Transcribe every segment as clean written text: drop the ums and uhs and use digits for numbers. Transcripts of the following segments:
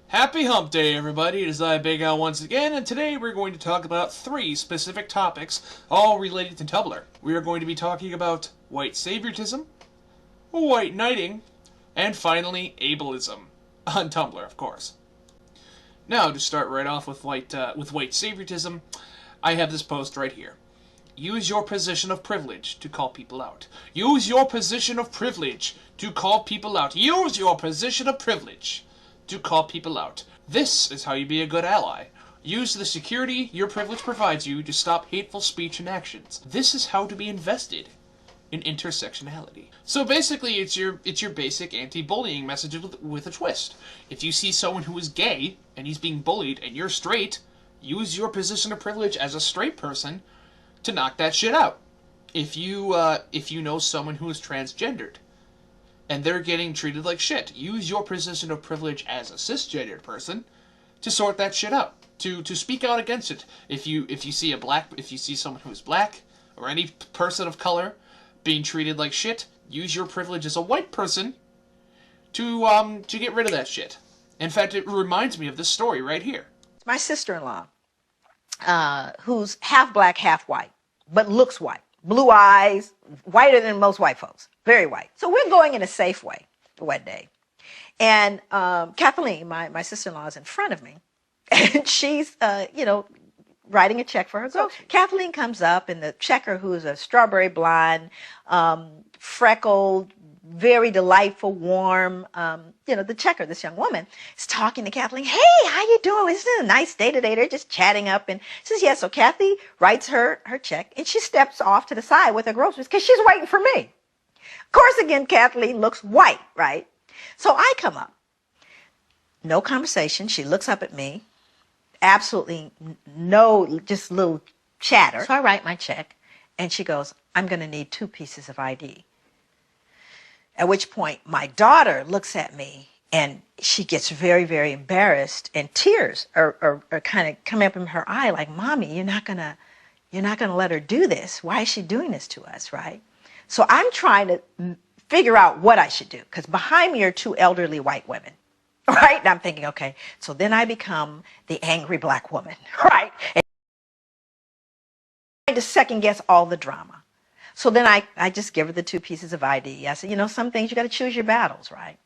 Happy Hump Day, everybody. It is I, BigAl, once again, and today we're going to talk about 3 specific topics, all related to Tumblr. We are going to be talking about white saviorism, white knighting, and finally, ableism. On Tumblr, of course. Now, to start right off with white saviorism, I have this post right here. Use your position of privilege to call people out. Use your position of privilege to call people out. Use your position of privilege to call people out. This is how you be a good ally. Use the security your privilege provides you to stop hateful speech and actions. This is how to be invested in intersectionality. So basically, it's your basic anti-bullying message with a twist. If you see someone who is gay and he's being bullied and you're straight, use your position of privilege as a straight person to knock that shit out. If you know someone who is transgendered and they're getting treated like shit, use your position of privilege as a cisgendered person to sort that shit out, to speak out against it. If you see someone who is black or any person of color being treated like shit, use your privilege as a white person to get rid of that shit. In fact, it reminds me of this story right here. My sister-in-law, who's half black, half white, but looks white. Blue eyes, whiter than most white folks. Very white. So we're going in a Safeway one day. And Kathleen, my sister-in-law, is in front of me. And she's, writing a check for her groceries. So Kathleen comes up, and the checker, who's a strawberry blonde, freckled, very delightful, warm, the checker, this young woman, is talking to Kathleen. Hey, how you doing? Isn't it a nice day today? They're just chatting up. And says, yeah. So Kathy writes her check, and she steps off to the side with her groceries because she's waiting for me. Of course, again, Kathleen looks white, right? So I come up. No conversation. She looks up at me. Absolutely no, just little chatter. So I write my check, and she goes, I'm going to need 2 pieces of ID. At which point my daughter looks at me and she gets very, very embarrassed, and tears are kind of coming up in her eye like, Mommy, you're not gonna let her do this. Why is she doing this to us, right? So I'm trying to figure out what I should do, because behind me are 2 elderly white women, right? And I'm thinking, okay, so then I become the angry black woman, right? And trying to second guess all the drama. So then I just give her the 2 pieces of ID. I said, some things you got to choose your battles, right?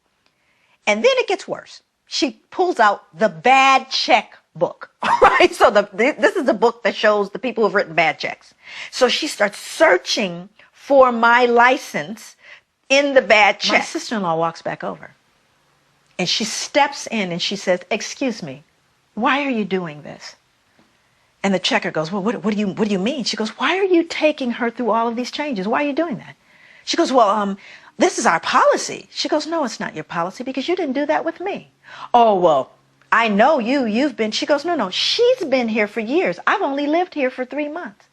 And then it gets worse. She pulls out the bad check book, right? So this is the book that shows the people who've written bad checks. So she starts searching for my license in the bad check. My sister-in-law walks back over, and she steps in and she says, excuse me, why are you doing this? And the checker goes, well, what do you mean? She goes, why are you taking her through all of these changes? Why are you doing that? She goes, well, this is our policy. She goes, no, it's not your policy, because you didn't do that with me. Oh, well, I know you've been. She goes, no, she's been here for years. I've only lived here for 3 months.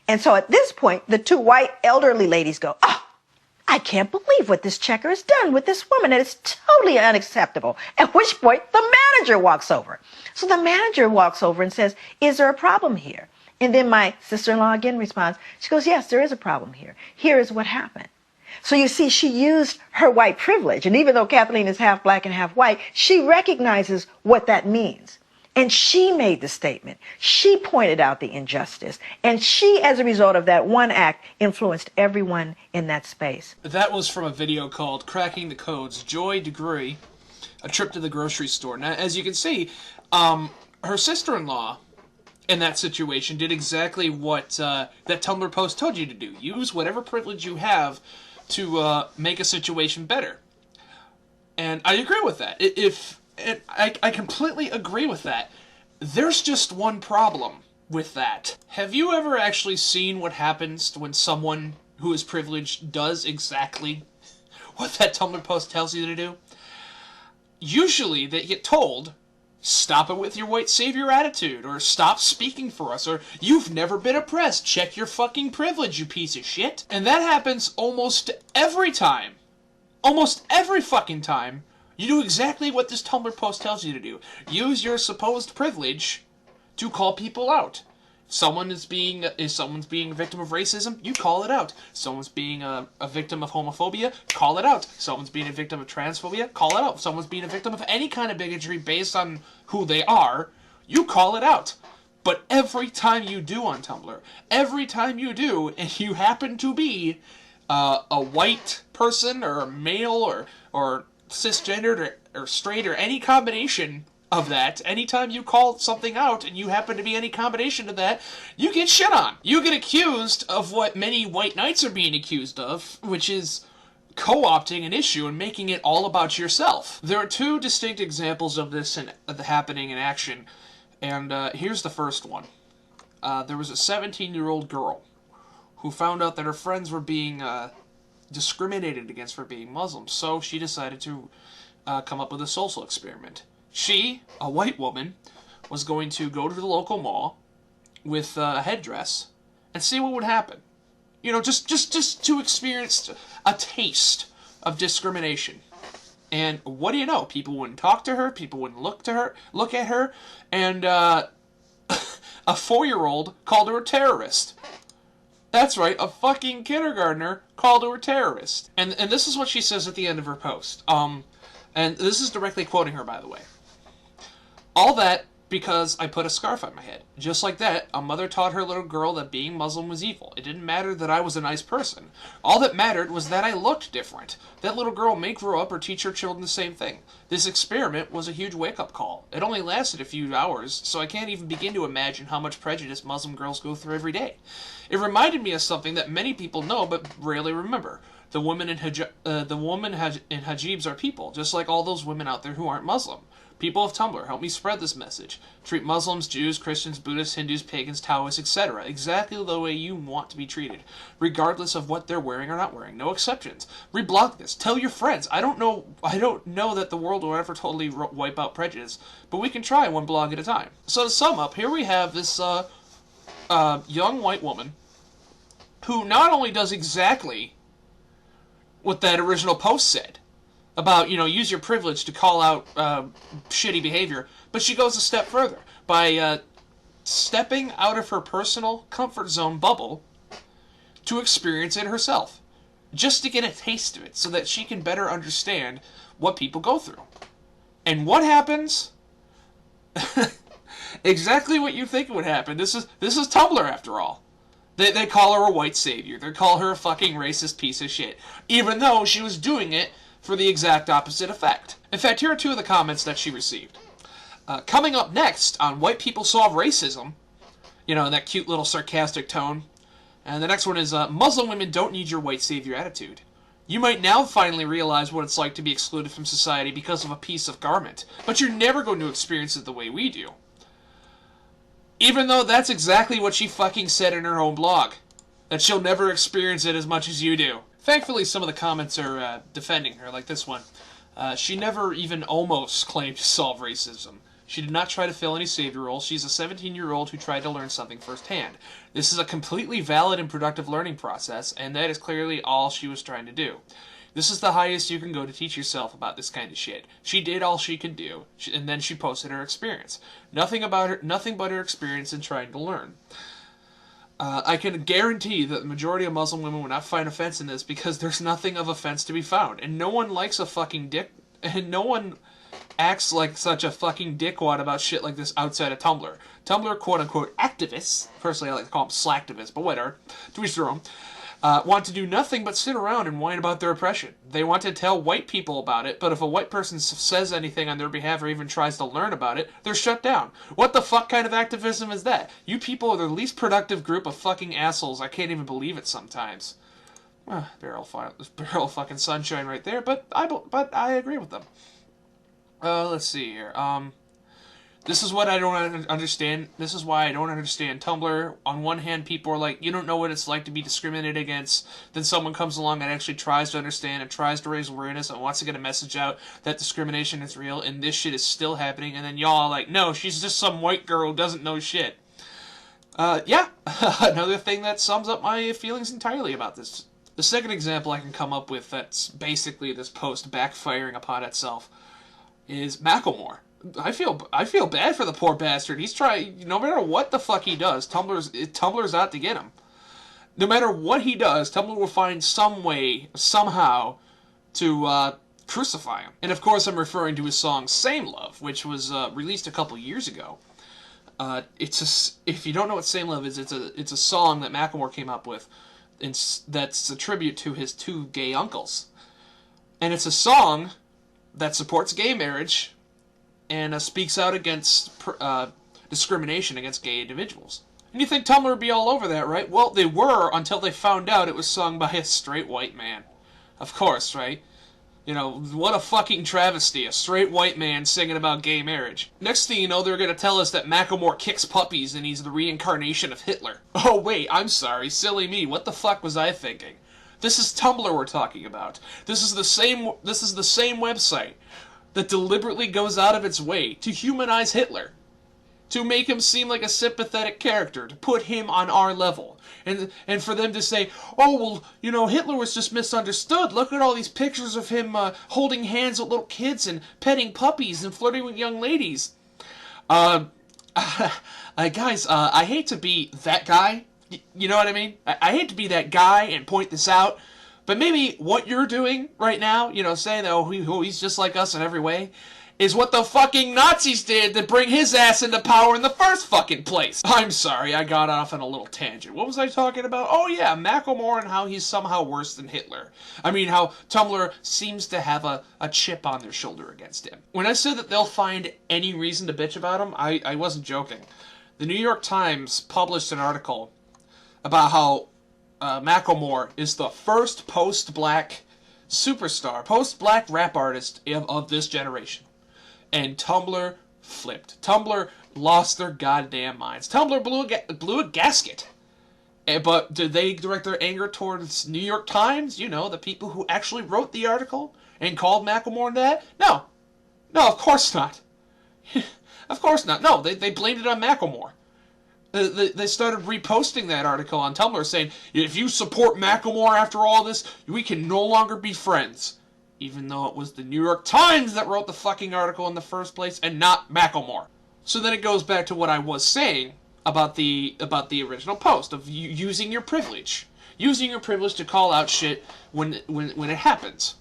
And so at this point, the 2 white elderly ladies go, oh, I can't believe what this checker has done with this woman. It is totally unacceptable. At which point the manager walks over. So the manager walks over and says, is there a problem here? And then my sister-in-law again responds. She goes, yes, there is a problem here. Here is what happened. So you see, she used her white privilege. And even though Kathleen is half black and half white, she recognizes what that means. And she made the statement. She pointed out the injustice. And she, as a result of that one act, influenced everyone in that space. That was from a video called Cracking the Codes, Joy Degree, A Trip to the Grocery Store. Now, as you can see, her sister-in-law in that situation did exactly what that Tumblr post told you to do. Use whatever privilege you have to make a situation better. And I agree with that. I completely agree with that. There's just one problem with that. Have you ever actually seen what happens when someone who is privileged does exactly what that Tumblr post tells you to do? Usually they get told, stop it with your white savior attitude, or stop speaking for us, or you've never been oppressed, check your fucking privilege, you piece of shit. And that happens almost every time. Almost every fucking time. You do exactly what this Tumblr post tells you to do. Use your supposed privilege to call people out. Someone's being a victim of racism, you call it out. Someone's being a victim of homophobia, call it out. Someone's being a victim of transphobia, call it out. Someone's being a victim of any kind of bigotry based on who they are, you call it out. But every time you do on Tumblr, every time you do, and you happen to be a white person, or a male, or cisgendered, or straight, or any combination of that, anytime you call something out and you happen to be any combination of that, you get shit on. You get accused of what many white knights are being accused of, which is co-opting an issue and making it all about yourself. There are two distinct examples of this happening in action, and here's the first one. There was a 17-year-old girl who found out that her friends were being discriminated against for being Muslim, so she decided to come up with a social experiment. She, a white woman, was going to go to the local mall with a headdress and see what would happen. You know, just to experience a taste of discrimination. And what do you know? People wouldn't talk to her, people wouldn't look at her, and a 4-year-old called her a terrorist. That's right, a fucking kindergartner called her a terrorist. And this is what she says at the end of her post. And this is directly quoting her, by the way. All that because I put a scarf on my head. Just like that, a mother taught her little girl that being Muslim was evil. It didn't matter that I was a nice person. All that mattered was that I looked different. That little girl may grow up or teach her children the same thing. This experiment was a huge wake-up call. It only lasted a few hours, so I can't even begin to imagine how much prejudice Muslim girls go through every day. It reminded me of something that many people know but rarely remember. The women in hijabs are people, just like all those women out there who aren't Muslim. People of Tumblr, help me spread this message. Treat Muslims, Jews, Christians, Buddhists, Hindus, pagans, Taoists, etc. exactly the way you want to be treated, regardless of what they're wearing or not wearing. No exceptions. Reblog this. Tell your friends. I don't know that the world will ever totally wipe out prejudice, but we can try one blog at a time. So to sum up, here we have this young white woman who not only does exactly what that original post said, about, you know, use your privilege to call out shitty behavior, but she goes a step further by stepping out of her personal comfort zone bubble to experience it herself, just to get a taste of it so that she can better understand what people go through. And what happens? Exactly what you think would happen. This is Tumblr, after all. They call her a white savior. They call her a fucking racist piece of shit, even though she was doing it for the exact opposite effect. In fact, here are two of the comments that she received. Coming up next on White People Solve Racism, you know, in that cute little sarcastic tone. And the next one is, Muslim women don't need your white savior attitude. You might now finally realize what it's like to be excluded from society because of a piece of garment, but you're never going to experience it the way we do. Even though that's exactly what she fucking said in her own blog. That she'll never experience it as much as you do. Thankfully, some of the comments are defending her, like this one. She never even almost claimed to solve racism. She did not try to fill any savior role. She's a 17-year-old who tried to learn something firsthand. This is a completely valid and productive learning process, and that is clearly all she was trying to do. This is the highest you can go to teach yourself about this kind of shit. She did all she could do, and then she posted her experience. Nothing but her experience in trying to learn. I can guarantee that the majority of Muslim women would not find offense in this because there's nothing of offense to be found. And no one likes a fucking dick, and no one acts like such a fucking dickwad about shit like this outside of Tumblr. Tumblr quote-unquote activists, personally I like to call them slacktivists, but whatever, to each their own, want to do nothing but sit around and whine about their oppression. They want to tell white people about it, but if a white person says anything on their behalf or even tries to learn about it, they're shut down. What the fuck kind of activism is that? You people are the least productive group of fucking assholes. I can't even believe it sometimes. Barrel of fucking sunshine right there, but I agree with them. Let's see here. This is what I don't understand. This is why I don't understand Tumblr. On one hand, people are like, you don't know what it's like to be discriminated against. Then someone comes along and actually tries to understand and tries to raise awareness and wants to get a message out that discrimination is real and this shit is still happening. And then y'all are like, no, she's just some white girl who doesn't know shit. Yeah, another thing that sums up my feelings entirely about this. The second example I can come up with that's basically this post backfiring upon itself is Macklemore. I feel bad for the poor bastard. He's trying, no matter what the fuck he does, Tumblr's out to get him. No matter what he does, Tumblr will find some way, somehow, to crucify him. And of course I'm referring to his song Same Love, which was released a couple years ago. If you don't know what Same Love is, it's a song that Macklemore came up with, and that's a tribute to his two gay uncles. And it's a song that supports gay marriage and speaks out against discrimination against gay individuals. And you think Tumblr would be all over that, right? Well, they were until they found out it was sung by a straight white man. Of course, right? You know, what a fucking travesty. A straight white man singing about gay marriage. Next thing you know, they're going to tell us that Macklemore kicks puppies and he's the reincarnation of Hitler. Oh, wait, I'm sorry. Silly me. What the fuck was I thinking? This is Tumblr we're talking about. This is the same website that deliberately goes out of its way to humanize Hitler, to make him seem like a sympathetic character, to put him on our level. And for them to say, oh, well, you know, Hitler was just misunderstood. Look at all these pictures of him holding hands with little kids and petting puppies and flirting with young ladies. Guys, I hate to be that guy. You know what I mean? I hate to be that guy and point this out. But maybe what you're doing right now, you know, saying that, oh, he's just like us in every way, is what the fucking Nazis did to bring his ass into power in the first fucking place. I'm sorry, I got off on a little tangent. What was I talking about? Oh yeah, Macklemore and how he's somehow worse than Hitler. I mean, how Tumblr seems to have a chip on their shoulder against him. When I said that they'll find any reason to bitch about him, I wasn't joking. The New York Times published an article about how Macklemore is the first post-black superstar, post-black rap artist of this generation. And Tumblr flipped. Tumblr lost their goddamn minds. Tumblr blew a gasket. But did they direct their anger towards New York Times? You know, the people who actually wrote the article and called Macklemore that? No. No, of course not. Of course not. No, they blamed it on Macklemore. They started reposting that article on Tumblr saying, if you support Macklemore after all this, we can no longer be friends. Even though it was the New York Times that wrote the fucking article in the first place and not Macklemore. So then it goes back to what I was saying about the original post of using your privilege. Using your privilege to call out shit when it happens.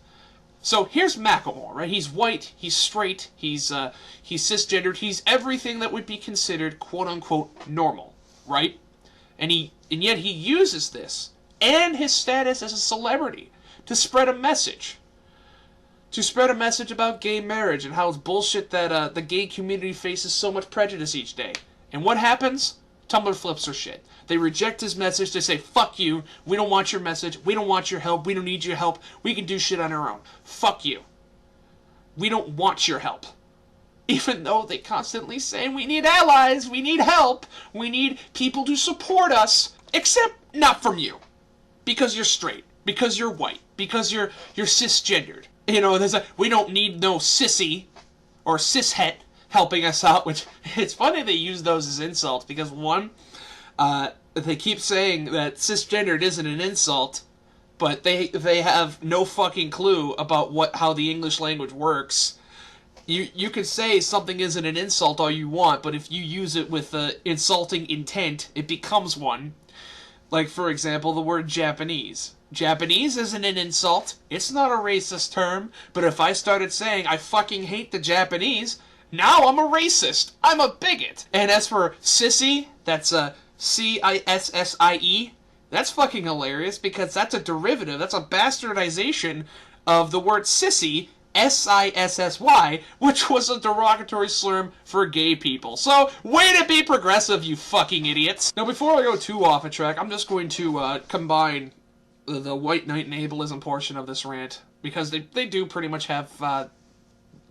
So here's Macklemore, right? He's white, he's straight, he's cisgendered, he's everything that would be considered quote-unquote normal, right? And yet he uses this and his status as a celebrity to spread a message. To spread a message about gay marriage and how it's bullshit that the gay community faces so much prejudice each day. And what happens? Tumblr flips their shit. They reject his message. They say, fuck you. We don't want your message. We don't want your help. We don't need your help. We can do shit on our own. Fuck you. We don't want your help. Even though they constantly say, we need allies. We need help. We need people to support us. Except not from you. Because you're straight. Because you're white. Because you're cisgendered. You know, we don't need no sissy or cishet helping us out, which it's funny they use those as insults because one, they keep saying that cisgendered isn't an insult, but they have no fucking clue about how the English language works. You can say something isn't an insult all you want, but if you use it with insulting intent, it becomes one. Like, for example, the word Japanese. Japanese isn't an insult. It's not a racist term. But if I started saying, I fucking hate the Japanese, now I'm a racist. I'm a bigot. And as for sissy, that's C-I-S-S-I-E, that's fucking hilarious because that's a derivative. That's a bastardization of the word sissy, S-I-S-S-Y, which was a derogatory slur for gay people. So, way to be progressive, you fucking idiots. Now, before I go too off a track, I'm just going to combine the white knight and ableism portion of this rant, because they do pretty much have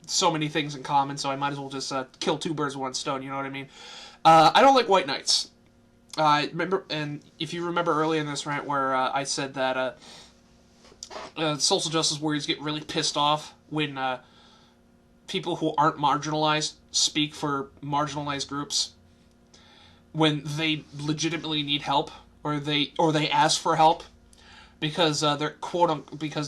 so many things in common, so I might as well just kill two birds with one stone, you know what I mean? I don't like white knights. Remember, and if you remember earlier in this rant where I said that social justice warriors get really pissed off when people who aren't marginalized speak for marginalized groups when they legitimately need help or they ask for help because they're co-opting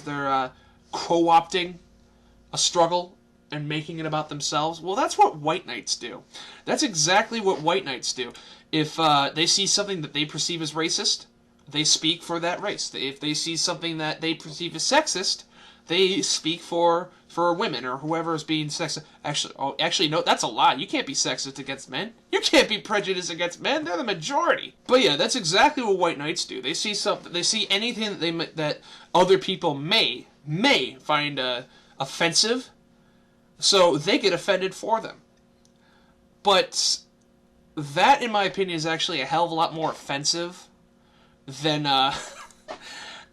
a struggle and making it about themselves, well, that's what white knights do. That's exactly what white knights do. If they see something that they perceive as racist, they speak for that race. If they see something that they perceive as sexist, they speak for women or whoever is being sexist. Actually, no, that's a lie. You can't be sexist against men. You can't be prejudiced against men. They're the majority. But yeah, that's exactly what white knights do. They see something. They see anything that other people may find offensive, so they get offended for them. But that, in my opinion, is actually a hell of a lot more offensive than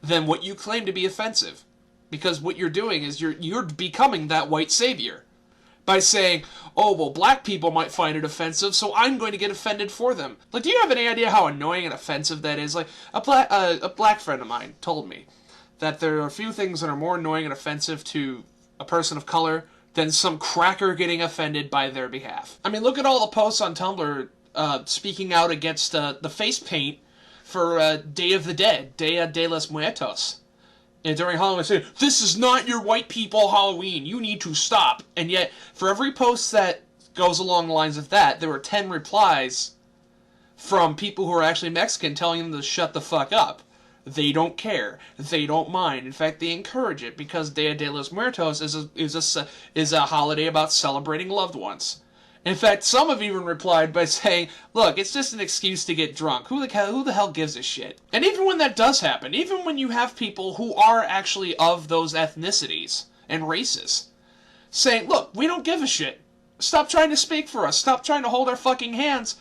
than what you claim to be offensive. Because what you're doing is you're becoming that white savior by saying, oh, well, black people might find it offensive, so I'm going to get offended for them. Like, do you have any idea how annoying and offensive that is? Like, a black friend of mine told me that there are a few things that are more annoying and offensive to a person of color than some cracker getting offended by their behalf. I mean, look at all the posts on Tumblr speaking out against the face paint for Day of the Dead, Dia de los Muertos. And during Halloween, saying, this is not your white people Halloween, you need to stop. And yet, for every post that goes along the lines of that, there were 10 replies from people who are actually Mexican telling them to shut the fuck up. They don't care. They don't mind. In fact, they encourage it because Dia de los Muertos is a holiday about celebrating loved ones. In fact, some have even replied by saying, look, it's just an excuse to get drunk. Who the hell gives a shit? And even when that does happen, even when you have people who are actually of those ethnicities and races saying, look, we don't give a shit. Stop trying to speak for us. Stop trying to hold our fucking hands.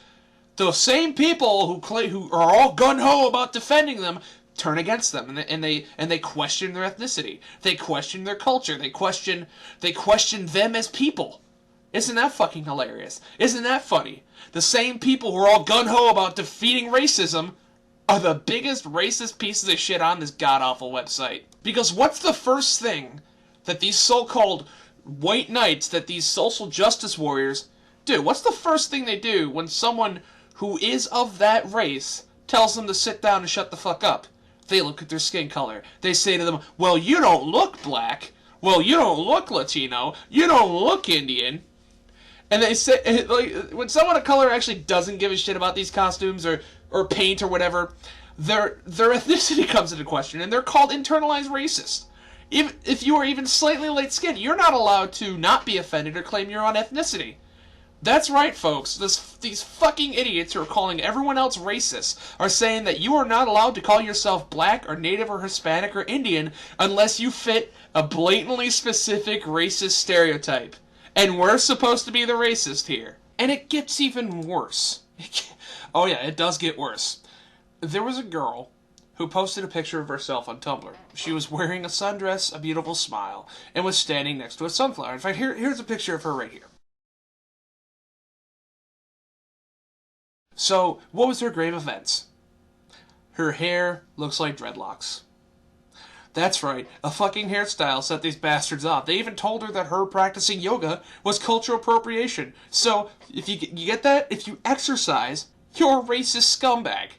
Those same people who are all gung-ho about defending them turn against them, and they question their ethnicity. They question their culture. They question them as people. Isn't that fucking hilarious? Isn't that funny? The same people who are all gung-ho about defeating racism are the biggest racist pieces of shit on this god-awful website. Because what's the first thing that these so-called white knights, that these social justice warriors do? What's the first thing they do when someone who is of that race tells them to sit down and shut the fuck up? They look at their skin color. They say to them, well, you don't look black. Well, you don't look Latino. You don't look Indian. And they say, like, when someone of color actually doesn't give a shit about these costumes or paint or whatever, their ethnicity comes into question, and they're called internalized racist. Even if you are even slightly light-skinned, you're not allowed to not be offended or claim your own ethnicity. That's right, folks. These fucking idiots who are calling everyone else racist are saying that you are not allowed to call yourself black or native or Hispanic or Indian unless you fit a blatantly specific racist stereotype. And we're supposed to be the racist here. And it gets even worse. Oh yeah, it does get worse. There was a girl who posted a picture of herself on Tumblr. She was wearing a sundress, a beautiful smile, and was standing next to a sunflower. In fact, here's a picture of her right here. So, what was her grave offense? Her hair looks like dreadlocks. That's right, a fucking hairstyle set these bastards off. They even told her that her practicing yoga was cultural appropriation. So, if you get that? If you exercise, you're a racist scumbag.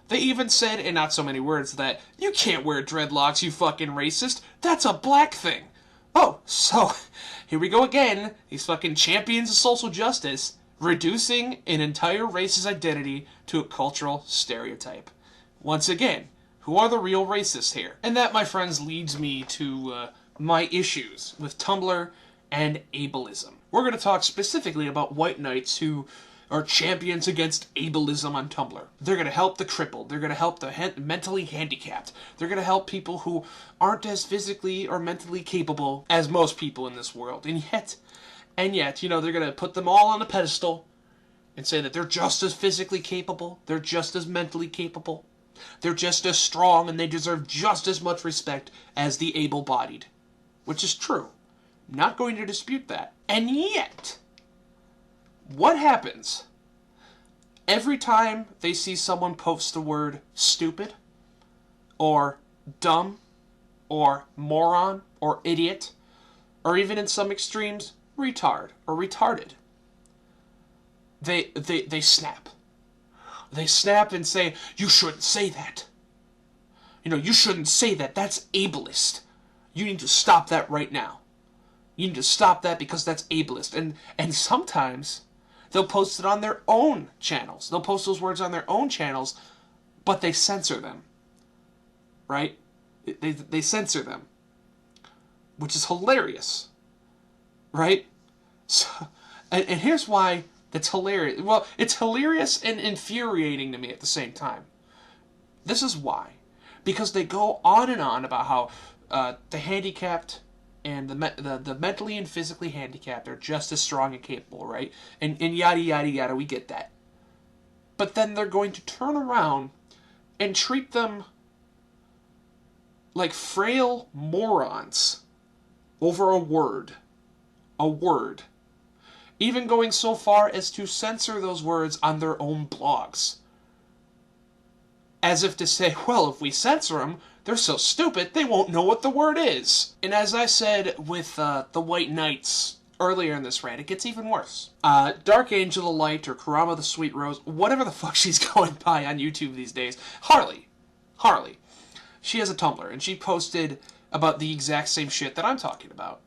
They even said, in not so many words, that you can't wear dreadlocks, you fucking racist. That's a black thing. Oh, so, here we go again. These fucking champions of social justice, reducing an entire race's identity to a cultural stereotype. Once again, who are the real racists here? And that, my friends, leads me to my issues with Tumblr and ableism. We're going to talk specifically about white knights who are champions against ableism on Tumblr. They're going to help the crippled. They're going to help the mentally handicapped. They're going to help people who aren't as physically or mentally capable as most people in this world. And yet, you know, they're going to put them all on a pedestal and say that they're just as physically capable. They're just as mentally capable. They're just as strong, and they deserve just as much respect as the able-bodied. Which is true. Not going to dispute that. And yet, what happens every time they see someone post the word stupid, or dumb, or moron, or idiot, or even in some extremes, retard, or retarded? They snap. They snap and say, you shouldn't say that. You know, you shouldn't say that. That's ableist. You need to stop that right now. You need to stop that because that's ableist. And sometimes they'll post it on their own channels. They'll post those words on their own channels, but they censor them. Right? They censor them. Which is hilarious. Right? So, and here's why that's hilarious. Well, it's hilarious and infuriating to me at the same time. This is why. Because they go on and on about how the handicapped and the mentally and physically handicapped are just as strong and capable, right? And yada, yada, yada, we get that. But then they're going to turn around and treat them like frail morons over a word. A word. Even going so far as to censor those words on their own blogs. As if to say, well, if we censor them, they're so stupid, they won't know what the word is. And as I said with the White Knights earlier in this rant, it gets even worse. Dark Angel of Light, or Kurama the Sweet Rose, whatever the fuck she's going by on YouTube these days, Harley, she has a Tumblr, and she posted about the exact same shit that I'm talking about.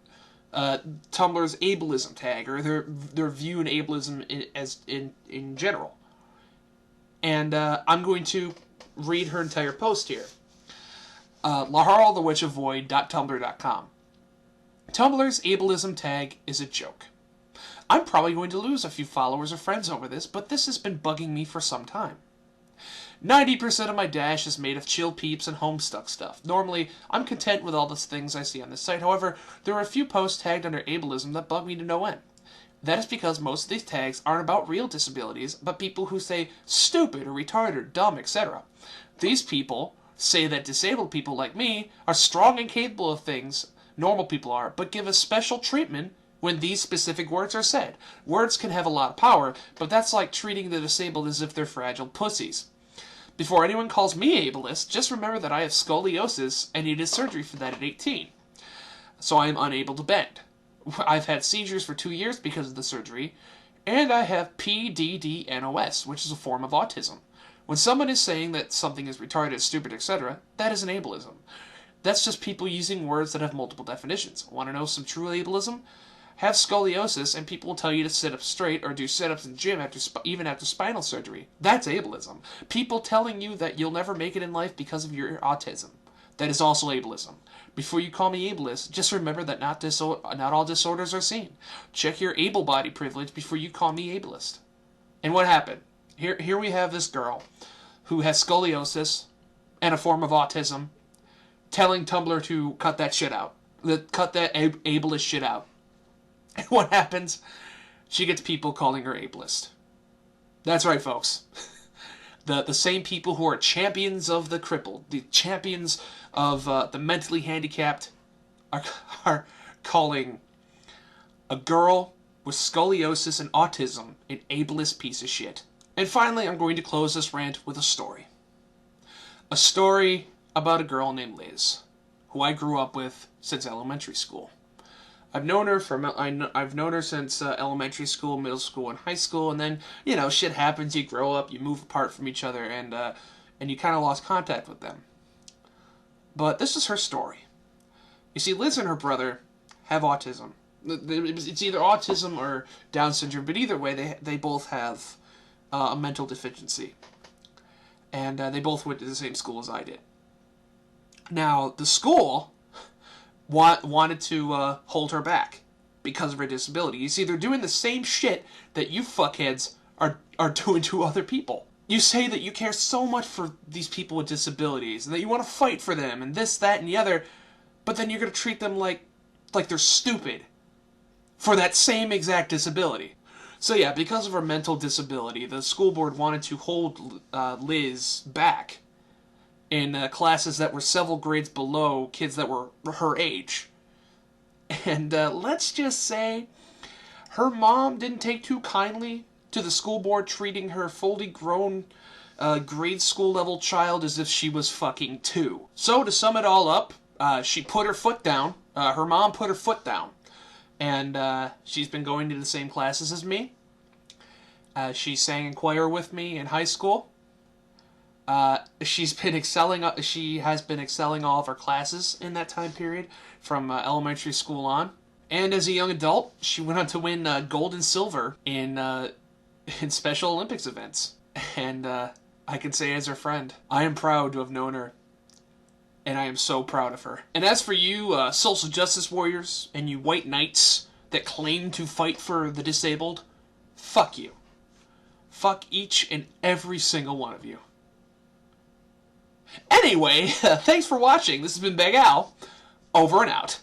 Tumblr's ableism tag, or their view in ableism in general. And I'm going to read her entire post here. laharlthewitchofvoid.tumblr.com. Tumblr's ableism tag is a joke. I'm probably going to lose a few followers or friends over this, but this has been bugging me for some time. 90% of my dash is made of chill peeps and homestuck stuff. Normally, I'm content with all the things I see on this site. However, there are a few posts tagged under ableism that bug me to no end. That is because most of these tags aren't about real disabilities, but people who say stupid or retarded or dumb, etc. These people say that disabled people like me are strong and capable of things normal people are, but give us special treatment when these specific words are said. Words can have a lot of power, but that's like treating the disabled as if they're fragile pussies. Before anyone calls me ableist, just remember that I have scoliosis and needed surgery for that at 18. So I am unable to bend. I've had seizures for 2 years because of the surgery, and I have PDD-NOS, which is a form of autism. When someone is saying that something is retarded, stupid, etc., that is an ableism. That's just people using words that have multiple definitions. Want to know some true ableism? Have scoliosis, and people will tell you to sit up straight or do sit-ups in the gym even after spinal surgery. That's ableism. People telling you that you'll never make it in life because of your autism. That is also ableism. Before you call me ableist, just remember that not all disorders are seen. Check your able-body privilege before you call me ableist. And what happened? Here we have this girl who has scoliosis and a form of autism telling Tumblr to cut that shit out. Cut that ableist shit out. And what happens? She gets people calling her ableist. That's right, folks. The same people who are champions of the crippled, the champions of the mentally handicapped, are calling a girl with scoliosis and autism an ableist piece of shit. And finally, I'm going to close this rant with a story. A story about a girl named Liz, who I grew up with since elementary school. I've known her since elementary school, middle school, and high school, and then, shit happens, you grow up, you move apart from each other, and you kind of lost contact with them. But this is her story. You see, Liz and her brother have autism. It's either autism or Down syndrome, but either way, they both have a mental deficiency. And they both went to the same school as I did. Now, the school wanted to hold her back because of her disability. You see, they're doing the same shit that you fuckheads are doing to other people. You say that you care so much for these people with disabilities and that you want to fight for them and this, that, and the other, but then you're going to treat them like they're stupid for that same exact disability. So yeah, because of her mental disability, the school board wanted to hold Liz back in classes that were several grades below kids that were her age. And let's just say her mom didn't take too kindly to the school board treating her fully grown grade school level child as if she was fucking 2. So to sum it all up, she put her foot down. Her mom put her foot down. And she's been going to the same classes as me. She sang in choir with me in high school. She has been excelling all of her classes in that time period, from elementary school on. And as a young adult, she went on to win gold and silver in Special Olympics events. And I can say as her friend, I am proud to have known her. And I am so proud of her. And as for you, social justice warriors, and you white knights that claim to fight for the disabled, fuck you. Fuck each and every single one of you. Anyway, thanks for watching. This has been BigAl. Over and out.